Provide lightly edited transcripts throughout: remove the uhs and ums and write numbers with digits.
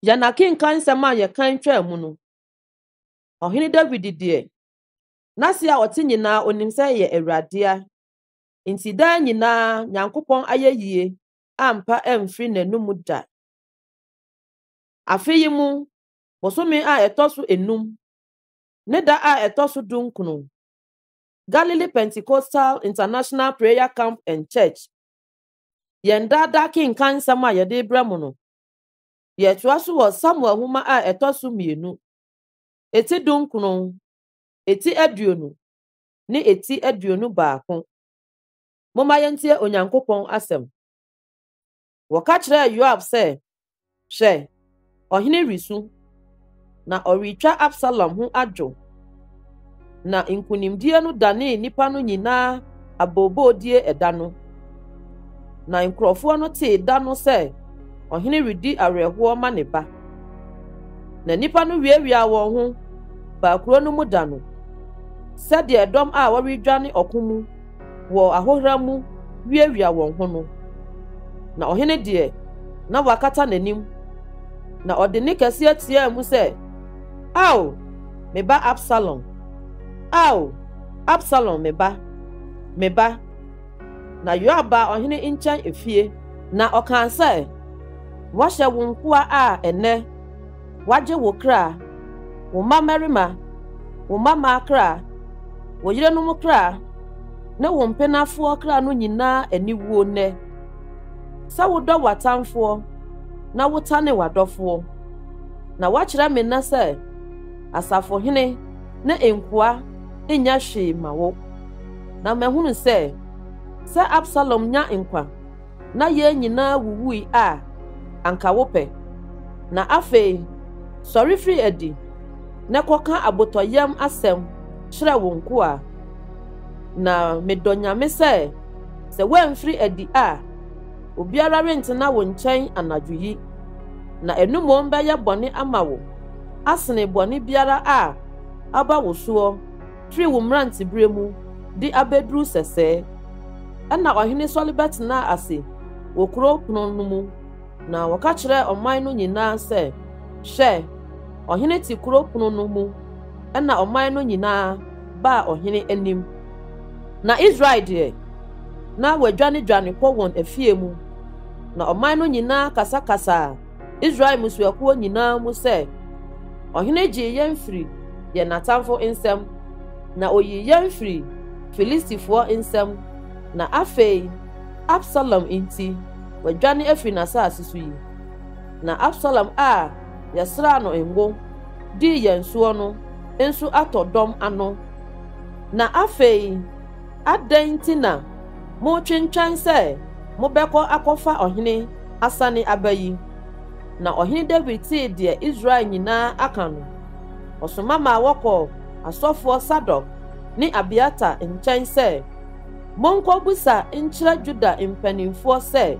yana kenkan nsɛm a yɛkan twaa mu no ɔhene David deɛ n'ase a ɔte nyinaa onim sɛ yɛ Awurade nti daa nyinaa Nyankopɔn ayɛyie ampa amfiri n'anum da. Afe yi mu bosome a ɛtɔ so 5 ne da a ɛtɔ so 19 Galilee Pentecostal International Prayer Camp and Church yɛn daadaa kenkan nsɛm a yɛde brɛ mu no yɛtoa so wɔ Samuel nhoma a ɛtɔ so 2 eti 19 eti 20 ne eti 21. Momma yɛntie Onyankopɔn asɛm. Wɔka kyerɛɛ Yoab sɛ, hwɛ, ɔhene resu, na ɔretwa Absalom ho adwo. Na nkunimdie no danee nnipa no nyinaa aboobodie ɛda no. Na nkurɔfoɔ no tee da no sɛ ɔhene redi awerɛhoɔ ma ne ba. Na nnipa no wiawia wɔn ho baakuro no mu da no, sɛdeɛ dɔm a wɔredwane ɔko mu wɔ ahohora mu wiawia wɔn ho no. Na ɔhene deɛ na wakata n'anim, na ɔde ne kɛseɛ tiaa mu sɛ, Ao, me ba Absalom! Ao, Absalom, me ba! Me ba! Na Yoab baa ɔhene nkyɛn efie, na ɔkaa sɛ, wahyɛ wo nkoa a ɛnɛ wagye wo kra, wo mmarima, wo mmammaa kra, wo yerenom kra, ne wo mpenafoɔ kra no nyinaa aniwuo nnɛ. Sɛ wodɔ w'atamfoɔ na wotane w'adɔfoɔ, na wakyerɛ me nnɛ sɛ asafohene ne nkoa nya hwee ma wo. Na mahunu sɛ Absalom nya nkwa na yɛn nyinaa wuwui a anka wopɛ. Na afei sɔre firi adi na kɔka abotɔyam asɛm kyerɛ wo nkoa. Na medɔ Nyame sɛ woamfiri adi a obiara rentena wo nkyɛn anadwo yi, na enumom bɛyɛ bɔne ama wo asene bɔne biara a aba wo soɔ firi wo mmerantebere mu de abeduru sɛsɛɛ. Ɛna ɔhene sɔle bɛtena ase wɔ kuro pono no mu, na wɔka kyerɛ ɔman no nyinaa sɛ, hwɛ, ɔhene te kuro pono no mu. Ɛna ɔman no nyinaa baa ɔhene anim. Na Israel deɛ na wadwane kɔ wɔn afie mu. Na ɔman no nyinaa kasakasa Israel musuakuo nyinaa mu sɛ, ɔhene gye yɛn firi yɛn atamfo nsɛm, na oyi yɛn firi Filistifoɔ nsɛm. Na afei Absalom nti wadwane afiri n'asase so yi. Na Absalom a yɛsraa no ngo dii yɛn soɔ no nso atɔ dɔm ano. Na afei adɛn nti na motwentwɛn sɛ mobɛkɔ akɔfa ɔhene asane aba yi? Na ɔhene David tee deɛ Israel nyinaa aka no, ɔsoma ma wɔkɔ asɔfoɔ Sadok ne Abiatar nkyɛn sɛ, monkɔbusa nkyerɛ Juda mpanimfoɔ sɛ,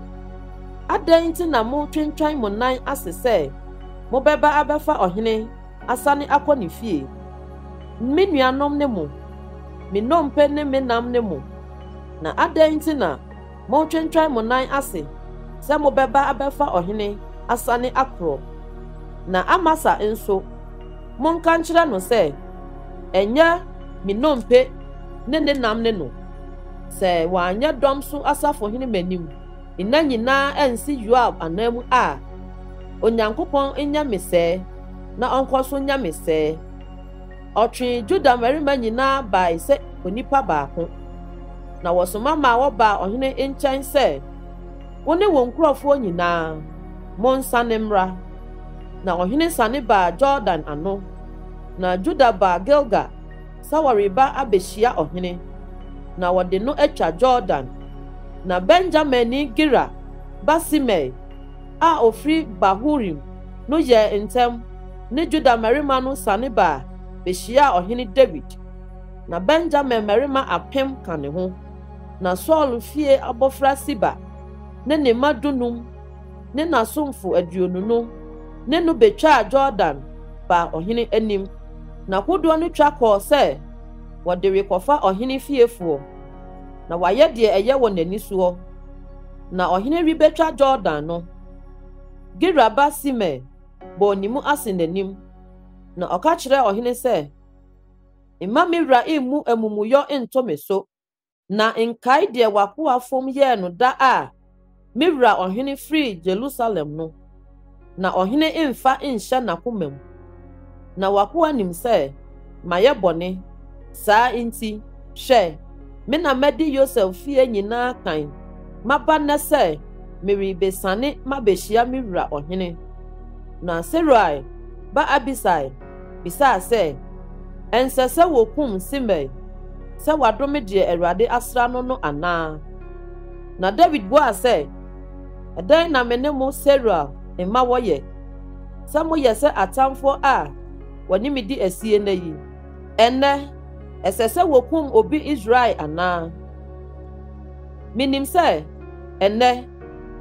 adɛn nti na motwentwɛn mo nan ase sɛ mobɛba abɛfa ɔhene asane akɔ ne fie? Me nuanom ne mo, me nnompe ne me nam ne mo, na adɛn nti na motwentwɛn mo nan ase sɛ mobɛba abɛfa ɔhene asane akorɔ? Na Amasa nso monka nkyerɛ no sɛ, ɛnyɛ me nnompe ne ne nam ne no. Sɛ wanyɛ dɔm so asafohene m'anim, nna nyinaa ansi Yoab anam a Onyankopɔn nya me sɛɛ na ɔnkɔ so nya me sɛɛ. Ɔtwe Juda mmarima nyinaa bae sɛ onipa baako. Na wɔsoma ma wɔbaa ɔhene nkyɛn sɛ, wo ne wo nkurɔfoɔ nyinaa monsane mmra. Na ɔhene sane baa Jordan ano, na Juda baa Gilgal sɛ wɔreba abehyia ɔhene. Na wɔde no atwa Jordan. Na Benjamini Gira Basimei a ofiri Bahurim no yɛ ntɛm ne Juda mmarima no sane baa behyia ɔhene David. Na Benjamin mmarima 1,000 ka ne ho. Na Saul fie abɔfra Siba ne ne mma 15 ne n'asomfo 20 ne no betwaa Jordan baa ɔhene anim. Na kodoɔ no twa kɔɔ sɛ wɔde rekɔfa ɔhene fiefoɔ, na wayɛ deɛ ɛyɛ wɔ n'ani soɔ. Na ɔhene rebetwa Jordan no, Gira Basimei bo nimu ase n'anim na ɔka kyerɛ ɔhene sɛ mma me wura immu amumuyɔ nto me so na nkae deɛ wakoa fom yɛɛ no da a me wura ɔhene firi Jerusalem no na ɔhene mfa nhyɛ n'akoma mu na wakoa nim sɛ mayɛ bɔne saa nti hwɛ me na mɛdi Yosef fie nyinaa kan maba nnɛ sɛ merebesane mabehyia me wura ɔhene na Seruai ba Abisai bisaa sɛ ɛnsɛ sɛ wokum Simei sɛ wadome deɛ Awurade asra no no anaa na David buaa sɛ ɛdɛn na me ne mo Seruai mma wɔyɛ sɛ moyɛ sɛ atamfo a wɔne me di asie na yi ɛnnɛ ɛsɛ sɛ wokum obi Israel anaa minim sɛ ɛnnɛ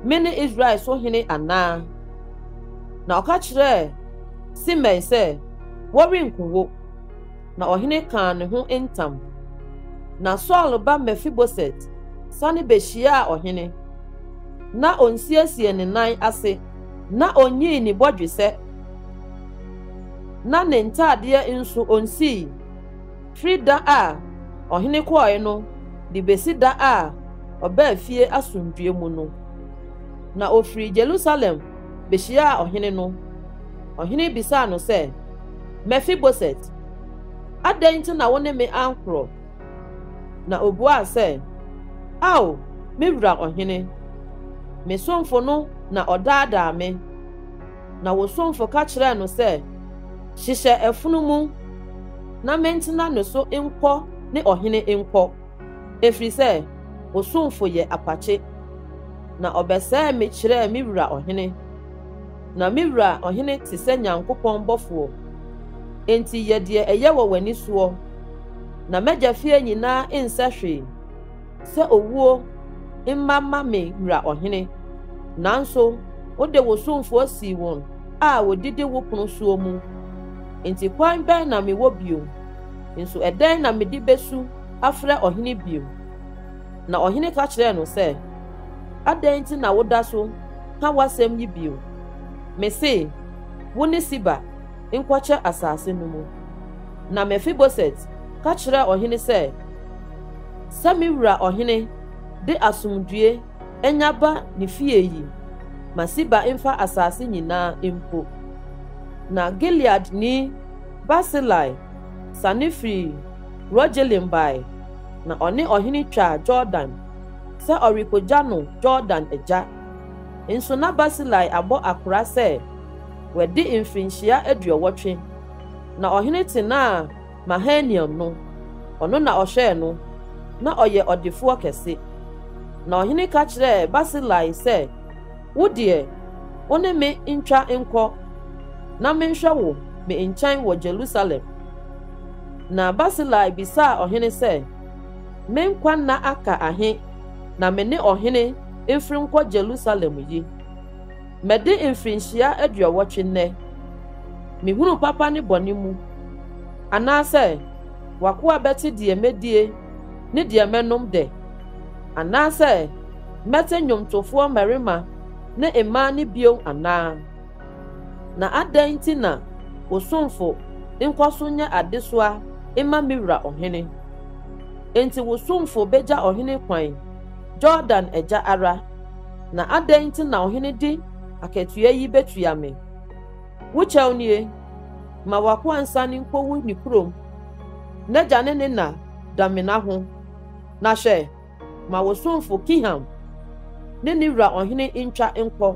me ne Israel so hene anaa na ɔka kyerɛ Simei sɛ wɔrenkuwo na ɔhene kaa ne ho ntam na Saul ba Mefiboset sane behyiaa ɔhene na onsiesie ne nan ase na onyii ne bɔdwesɛ na ne ntadeɛ nso onsii firi da a ɔhene kɔe no de besi da a ɔbaa fie asomdue mu no na ofiri Jerusalem behyiaa ɔhene no ɔhene bisaa no sɛ Mefiboset adɛn nti na wo ne me ankorɔ na obuaa sɛ ao me wura ɔhene me somfo no na ɔdaadaa me na wo somfo ka kyerɛɛ no sɛ hyehyɛ ɛfunu mu na mentena no so nkɔ ne ɔhene nkɔ ɛfiri sɛ wo somfo yɛ apakye na ɔbɛsɛe me kyerɛɛ me wura ɔhene na me wura ɔhene te sɛ Nyankopɔn bɔfoɔ enti yɛ deɛ ɛyɛ wɔ w'ani soɔ na mɛgya fie nyinaa nsɛ hwee sɛ owuo mma me wura ɔhene nanso wode wo somfoɔ sii wɔn a wodidi wo pono soɔ mu enti kwan bɛn na mewɔ bio nso ɛdɛn na mede besu afrɛ ɔhene bio na ɔhene ka kyerɛɛ no sɛ adɛn nti na woda so ka wasɛm yi bio me se wo ne Siba nkɔkyɛ asase no mu na Mefiboset ka kyerɛ ɔhene sɛ me wura ɔhene de asomdue enya ba ne fie yi ma Siba mfa asase nyinaa mpo na Gilead ni Basilai sane firi Rogelim bae na ɔne ɔhene twa Jordan sɛ ɔrekogya no Jordan agya nso na Basilai abɔ akora sɛ wɔde mfinhyia aduɔwɔtwe na ɔhene tenaa Mahanaim no ɔno na ɔhwɛɛ no na ɔyɛ ɔdefoɔ kɛse na ɔhene ka kyerɛɛ Basilai sɛ wo deɛ wo ne me ntwa nkɔ na menhwɛ wo me nkyɛn wɔ Jerusalem na Basilai bisaa ɔhene sɛ menkwa na aka ahe na me ne ɔhene mfiri nkɔ Jerusalem yi mɛde mfinhyia aduɔwɔtwe nnɛ mehunu papa ne bɔne mu anaasɛ wakoa bɛte deɛ medie ne deɛ mɛnom dɛ anaasɛ mɛte nnwomtofoɔ mmarima ne mmaa ne bio anaa na adɛn nti na wo somfo nkɔ so nyɛ adesoa mma me wura ɔhene enti wo somfo begya ɔhene kwan Jordan agya ara na adɛn nti na ɔhene di akatua yi betua me wo kyɛw nie ma wakoa nsane nkɔwu ne kurom n'agya ne na damena ho na hwɛ ma wo somfo Kiham ne wura ɔhene ntwa nkɔ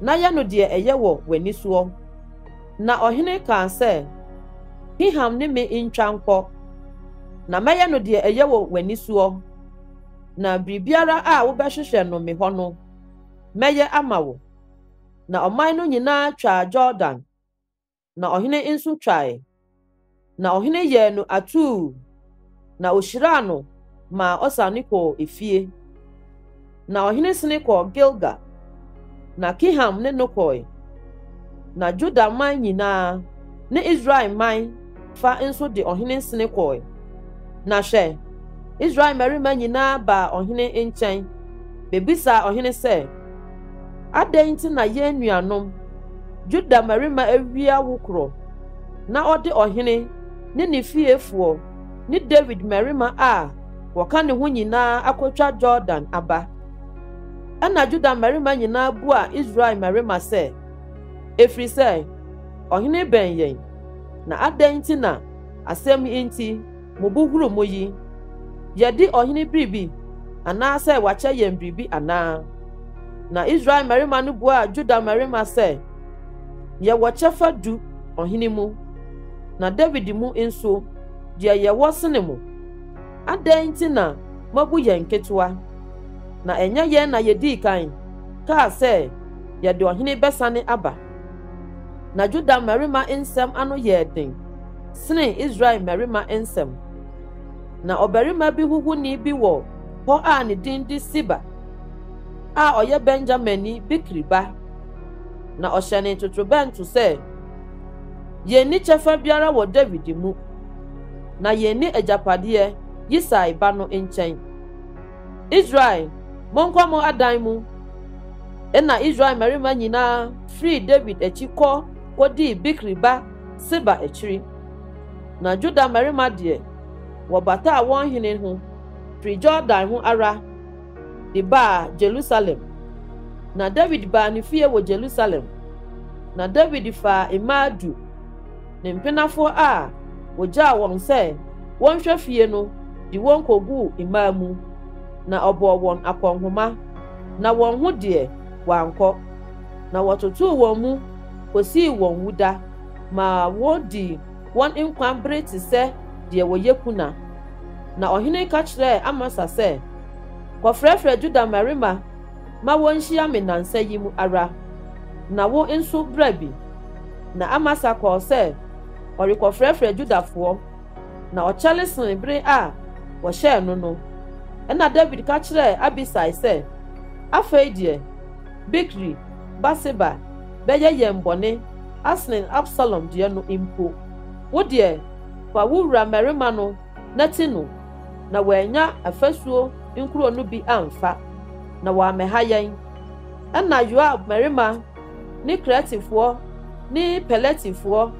na yɛ no deɛ ɛyɛ wɔ w'ani soɔ na ɔhene kaa sɛ Kiham ne me ntwa nkɔ na mɛyɛ no deɛ ɛyɛ wɔ w'ani soɔ na biribiara a wobɛhwehwɛ no me hɔ no mɛyɛ ama wo na ɔman no nyinaa twa Jordan na ɔhene nso twae na ɔhene yɛ no atuu na ohyiraa no ma ɔsane kɔɔ efie na ɔhene sene kɔɔ Gilgal na Kiham ne no kɔe na Juda man nyinaa ne Israel man fa nso de ɔhene sene kɔe na hwɛ Israel mmarima nyinaa baa ɔhene nkyɛn bebisaa ɔhene sɛ adɛn nti na yɛn nuanom Juda marima ewia wukro na ode ohene ne ne fiefuo ne David marima a woka ne ho nyinaa akotwa Jordan aba. Ana Juda marima nyinaa bua Israel marima se efri se ohene ben yen na adan ti na asem inti mobuhuru moyi yedi ohene bribi ana se wache yen bribi ana. Na Israel marima no bua Juda marima se ye wache fadu ohene mu na David mu inso de ye wosene mu adan ti na mabu yen ketwa na enya ye na yedi kan ka se ye de ohene besane aba. Na Juda marima ensem ano ye den sene Israel marima ensem. Na obarima bi huhuni bi wo ho a ne din di Siba a oye Benjamini Bikri ba. Na ohyane totrobentu se ye ni chefa biara wo David mu na ye ni ajapade Yisai ba no enchen. Israel monkwamo adan mu ena Israel marima nyina free David echiko kodi Bikri ba Siba echiri. Na Juda marima de wo bata won hene ho free Jordan ho ara de ba Jerusalem. Na David ba ni fie wo Jerusalem. Na David fa imadu ne mpenafo a wogya won se won hwe fie no di won kogu imamu na obo won akonhoma na won ho de wanko na wototo won mu kosi won wuda ma wodi won inkwambre ti se de woyekuna. Na ohene ka kire Amasa se kwafrefre Juda marima ma won hia me nansa yi mu ara na wo enso brabi. Na Amasa ko se orikwafrefre Judafo na ochalesen bre a wo hye no no. Na David ka kire Abisai se afei de Bikri Basiba beye yembone asnen Absalom de no impo wo de fa wura marima no natinu na wanya afasuo nkuro no bi amfa na wa mehayen. Na Yoab marima ni kreatifo ni peletifo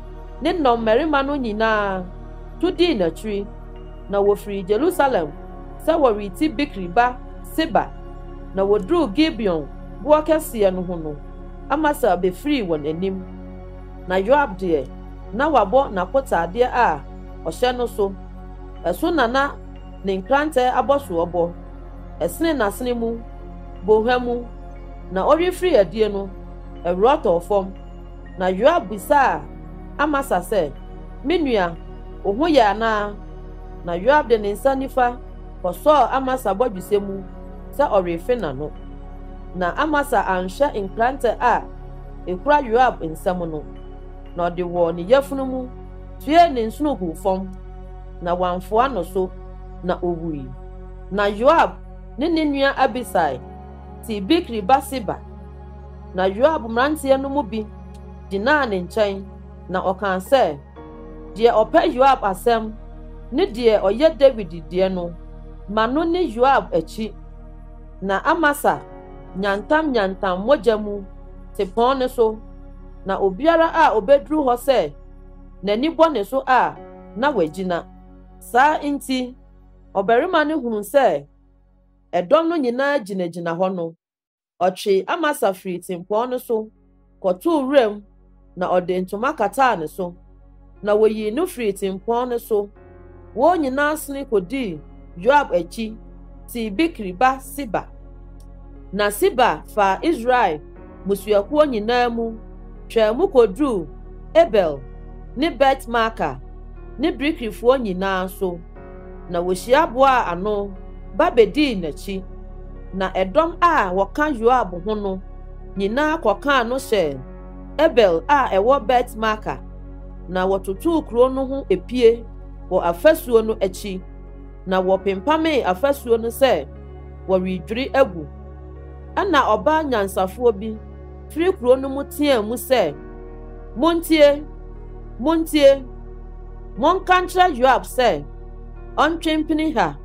ni no marima no nyina tudi na tri na wo free Jerusalem se wo riti Bikri ba Siba na wo dru Gibeon bo kese no ho no Amasa be free won anim. Na Yoab de na wabo na kotade a ohye no so eso nana ne nkrante aboso obo esene nasene mu bohwamu na ori free adie no ewroto fom. Na Yoab bisa Amasa se menua ohu ya na Yoab de nsa nifa koso Amasa bodwusemu se orefe na no. Na Amasa anhwe nkrante a ekura Yoab nsam no na de wo ne yafunu mu tue ne nsunu gu fom na wanfoa no so na owui. Na Yoab ne nua Abisai ti Bikri Basiba. Na Yoab mrantie no mu bi dina ne nchen na okan se de opa Yoab asem ne de oye David de no mano ne Yoab achi. Na Amasa nyantam mojamu te pon ne so na obiara a obedru ho se nani bone so a na wagina. Sa inti obarima ne hunu se edom no nyina ginagina ho no otwe Amasa free tempon no so kotu rem na ode ntoma kata ne so na woyi no free tempon no so wo nyina asne kodi Yoab achi ti Bikri ba Siba. Na Siba fa Israel musuakuo nyina mu twa mu kodru Abel ni Bet Maka ni Bikrifuo nyina so na wohia boa ano babedi nachi. Na edom a woka Yoab ho no nyina koka no hye Abel a ewo Bet Maka na wototu kro no ho epie wo afasuo no achi na wo pempame afasuo no se wo ridwiri agu. Ana oba nyansafo bi firi kro no mu tia mu se montie monkantra Yoab se ontwempini ha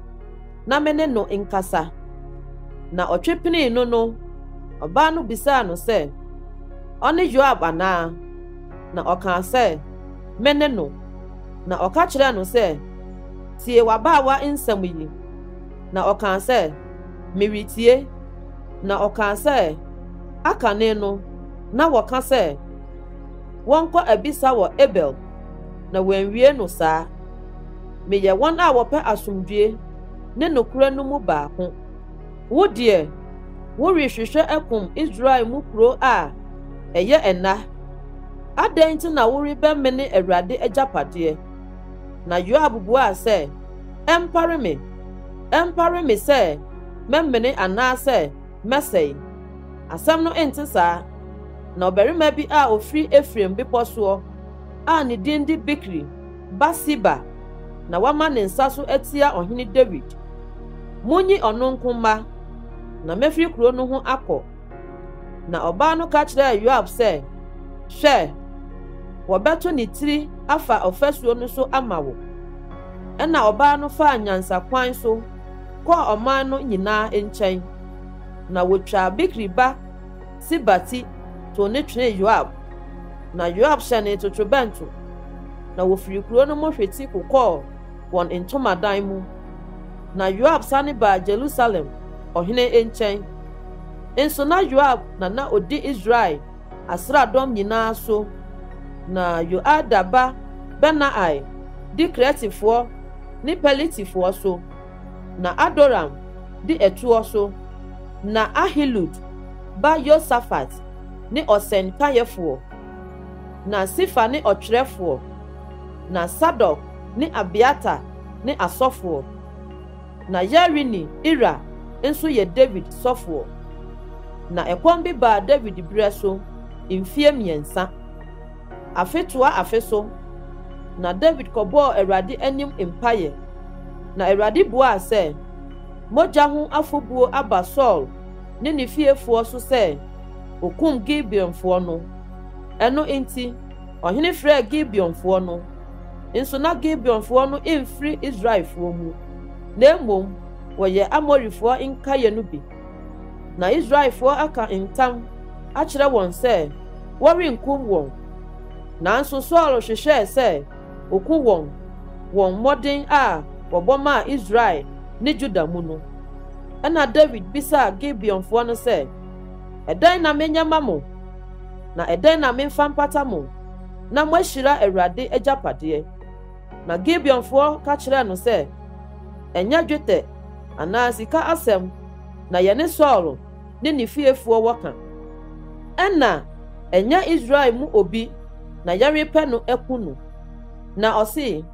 na mene no nkasa. Na otwepini no oba no bisa no se ɔne Yoab anaa na ɔkaa sɛ mene no na ɔka kyerɛ no sɛ tie w'abaawa nsɛm yi na ɔkaa sɛ meretie na ɔkaa sɛ akane no na wɔka sɛ wɔnkɔ abisa wɔ Abel na wɔanwie no saa meyɛ wɔn a wɔpɛ asomdwie ne nokora no mu baako wo deɛ worehwehwɛ akum Israel mu kuro a ɛyɛ ɛna adɛn nti na worebɛmene Awurade agyapadeɛ na Yoab buaa sɛ ɛmpare me sɛ mɛmene anaasɛ mɛsɛe asɛm no ente saa na ɔbarima bi a ofiri Efraim bepɔ soɔ a ne din de Bikri ba Siba na wama ne nsa so atia ɔhene David munyi ɔno nko mma na mɛfiri kuro no ho akɔ na ɔbaa no ka kyerɛɛ Yoab sɛ hwɛ wɔbɛto ne tiri afa ɔfasuo no so ama wo ɛna ɔbaa no faa nyansakwan so kɔɔ ɔman no nyinaa nkyɛn na wotwa Bikri ba Siba ti to ne twene Yoab na Yoab hyɛ ne totorobɛnto na wofiri kuro no mu hweti kokɔɔ wɔn ntomadan mu na Yoab sane baa Jerusalem ɔhene nkyɛn nso na Yoab na odi Israel asraadɔm nyinaa so na Yoada ba Benaia di Kretifoɔ ne Pelitifoɔ so na Adoram di ɛtoɔ so na Ahilud ba Yosafat ne ɔsɛnkayɛfoɔ na Sifa ne ɔtwerɛfoɔ na Sadok ne Abiata ne asɔfoɔ na Yerini Ira nso yɛ David sɔfoɔ na ɛkɔm bi baa David berɛ so mfie 3 afetoa afe so na David kɔbɔɔ Awurade anim mpaeɛ na Awurade buaa sɛ mogya ho afɔbuo aba Saul ne ne fiefoɔ so sɛ okum Gibeonfoɔ no ɛno nti ɔhene frɛɛ Gibeonfoɔ no nso na Gibeonfoɔ no mfiri Israelfoɔ mu na mmom wɔyɛ Amorifoɔ nkayɛ no bi na Israelfoɔ aka ntam akyerɛ wɔn sɛ wɔrenkum wɔn nanso Saul hwehwɛɛ sɛ oku wɔn mmɔden a wɔbɔ maa Israel ne Juda mu no ɛna David bisaa Gibeonfoɔ no sɛ ɛdɛn na menya ma mo na ɛdɛn na memfa mpata mo na moahyira Awurade agyapadeɛ na Gibeonfoɔ ka kyerɛɛ no sɛ ɛnyɛ dwetɛ anaa sika asɛm na yɛne Saul ne ne fiefoɔ wɔka ɛna ɛnyɛ Israel mu obi na yɛrepɛ no aku no na ɔse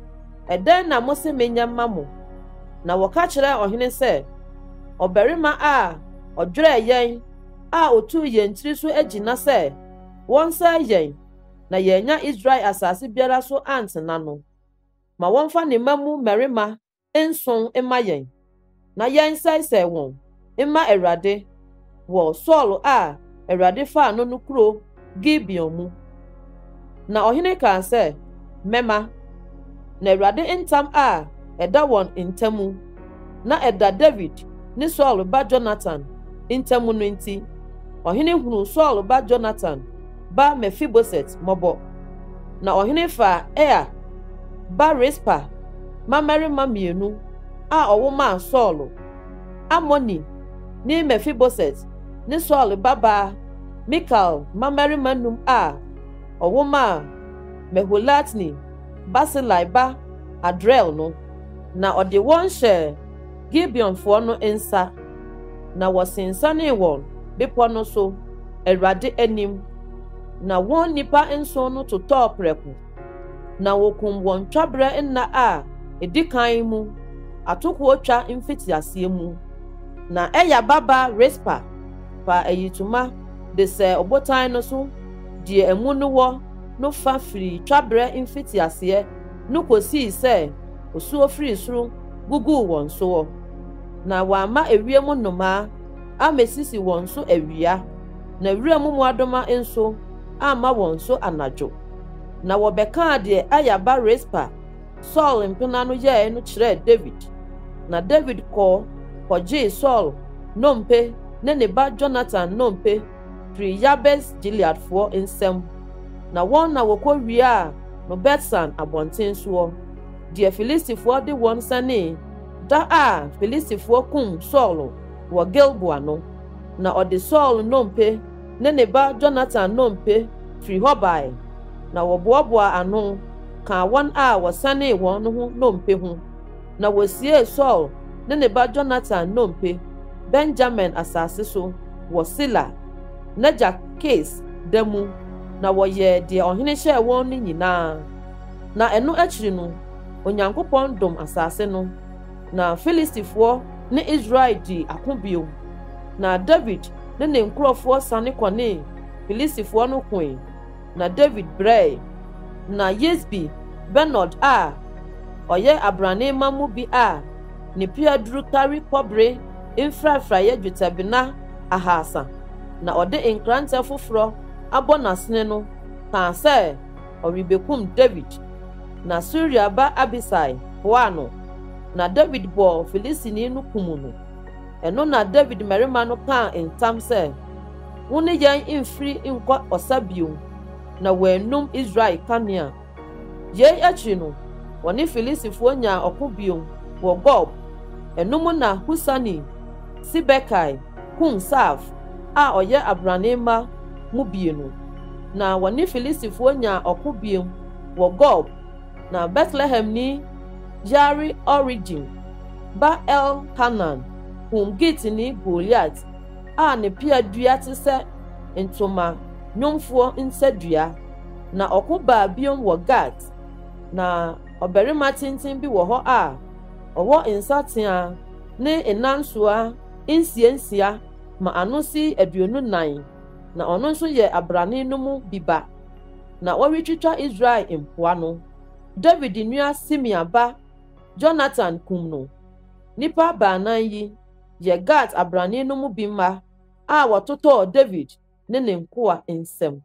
ɛdɛn na mose menya ma mo na wɔka kyerɛɛ ɔhene sɛ ɔbarima a ɔdwerɛ yɛn a otuu yɛn tiri so agyina sɛ wɔnsa yɛn na yɛnya Israel asase biara so antena no ma wɔmfa ne mma mu mmarima nson mma yɛn na yɛnsɛesɛe wɔn mma Awurade wɔ Saul a Awurade faa no kuro Gibeon mu na ɔhene kaa sɛ mɛma na Awurade ntam a ɛda wɔn ntamu na ɛda David ne Saul ba Jonathan ntamu no nti ɔhene hunu Saul ba Jonathan ba Mephiboset mmɔbɔ na ɔhene fa ba Rispa mmarima 2 a ɔwo maa Saul Amoni ne Mephiboset ne Saul babaa Mikal mmarima 5 a ɔwo maa Meholatni Basilai ba Adriel no na ɔde wɔn hyɛ Gibeonfoɔ no nsa na wɔsensanee wɔn bepɔ no so Awurade anim na wɔn nipa nson no totɔɔ prɛko na wokum wɔn twabrɛ nna a edi kan mu atokoɔ twa mfitiaseɛ mu na ɛya baba Rispa pa ayituma de sɛ ɔbotan no so die emu no wɔ no fa firi twabrɛ mfitiaseɛ no kosii sɛ osuo firi soro gugu wɔn so na wama ewiem nnomaa amesisi wɔn so awia na ewiem muadoma nso ama wɔn so anadwo na wɔbɛkaa deɛ ayaba Rispa Saul mpena no yɛɛ no kyerɛɛ David na David kɔgyee Saul nompe ne ne ba Jonathan nompe firi Yabes Gileadfoɔ nsam na wɔn na wɔkɔ wia no Betsan abɔnten soɔ deɛ Filistifoɔ de wɔn sane da a Filistifoɔ kum Saul wɔ Gilboa no na ɔde Saul nnompe ne ne ba Jonathan nnompe firi hɔ bae na wɔboaboa ano ka wɔn a wɔsane wɔn no ho nnompe ho na wɔsie Saul ne ne ba Jonathan nnompe Benjamin asase so wɔ Sila n'agya Kis da mu na wɔyɛ deɛ ɔhene hyɛɛ wɔn no nyinaa na ɛno akyiri no Onyankopɔn dom asase no na Filistifoɔ ne Israel di ako bio na David ne ne nkurɔfoɔ sane kɔne Filistifoɔ no koe na David brɛ na Yesbi Benod a ɔyɛ abranema mu bi a ne piaduru kari kɔbere mfrafraeɛ dwetɛbena ahasa na ɔde nkrantɛ foforɔ abɔ n'asene no kaa sɛ ɔrebekum David na Suria ba Abisai hoa no na David bɔ Filistini no kum no ɛno na David mmarima no kaa ntam sɛ wo ne yɛn mfiri nkɔ ɔsa bio na wɔanum Israel kanea yei akyi no wɔne Filistifoɔ nya ɔko bio wɔ Gob ɛnom na Husani Sibekai kum Saf a ɔyɛ abranema mu bienu na wɔne Filistifoɔ nya ɔko bio wɔ Gob na Bethlehem ni Yari Origin ba Elhanan kum Git ni Goliath a ne piadua te sɛ ntoma nnwomfoɔ nsadua na ɔko baa biom wɔ Gat na ɔbarima tenten bi wɔ hɔ a ɔwɔ nsatea ne nansoa nsiansia ma ano si 24 na ɔno nso yɛ abrane no mu biba na wɔretwitwa Israel mpoa no David nua Simea ba Jonathan kum no nipa baanan yi yɛ Gat abrane no mu bi mma a wɔtotɔɔ David ne ne nkoa nsam